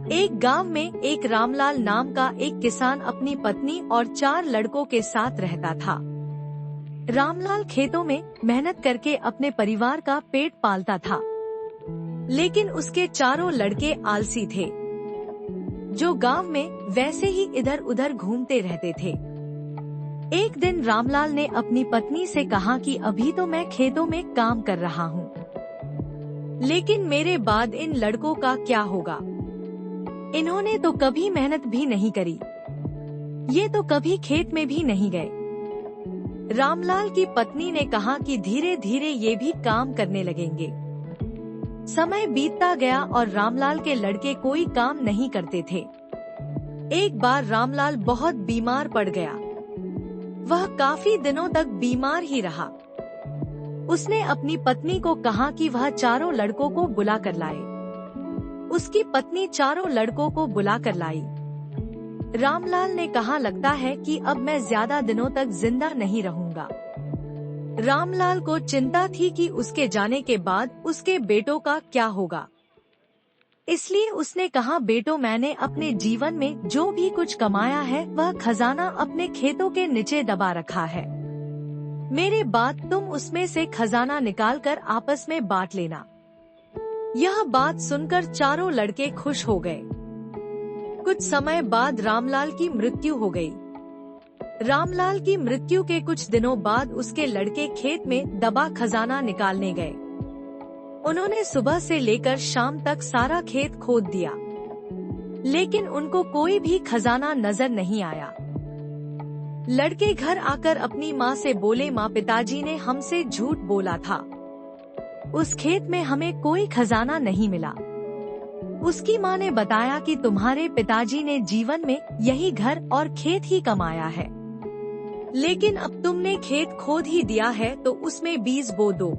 एक गांव में एक रामलाल नाम का एक किसान अपनी पत्नी और 4 लड़कों के साथ रहता था। रामलाल खेतों में मेहनत करके अपने परिवार का पेट पालता था, लेकिन उसके चारों लड़के आलसी थे, जो गांव में वैसे ही इधर उधर घूमते रहते थे। एक दिन रामलाल ने अपनी पत्नी से कहा कि अभी तो मैं खेतों में काम कर रहा हूँ, लेकिन मेरे बाद इन लड़कों का क्या होगा? इन्होंने तो कभी मेहनत भी नहीं करी, ये तो कभी खेत में भी नहीं गए। रामलाल की पत्नी ने कहा कि धीरे धीरे ये भी काम करने लगेंगे। समय बीतता गया और रामलाल के लड़के कोई काम नहीं करते थे। एक बार रामलाल बहुत बीमार पड़ गया। वह काफी दिनों तक बीमार ही रहा। उसने अपनी पत्नी को कहा कि वह चारों लड़कों को बुला कर लाए। उसकी पत्नी चारों लड़कों को बुला कर लाई। रामलाल ने कहा, लगता है कि अब मैं ज्यादा दिनों तक जिंदा नहीं रहूंगा। रामलाल को चिंता थी कि उसके जाने के बाद उसके बेटों का क्या होगा। इसलिए उसने कहा, बेटो, मैंने अपने जीवन में जो भी कुछ कमाया है वह खजाना अपने खेतों के नीचे दबा रखा है। मेरे बाद तुम उसमें से खजाना निकालकर आपस में बांट लेना। यह बात सुनकर चारों लड़के खुश हो गए। कुछ समय बाद रामलाल की मृत्यु हो गई। रामलाल की मृत्यु के कुछ दिनों बाद उसके लड़के खेत में दबा खजाना निकालने गए। उन्होंने सुबह से लेकर शाम तक सारा खेत खोद दिया, लेकिन उनको कोई भी खजाना नजर नहीं आया। लड़के घर आकर अपनी माँ से बोले, माँ, पिताजी ने हमसे झूठ बोला था। उस खेत में हमें कोई खजाना नहीं मिला। उसकी माँ ने बताया कि तुम्हारे पिताजी ने जीवन में यही घर और खेत ही कमाया है, लेकिन अब तुमने खेत खोद ही दिया है तो उसमें बीज बो दो।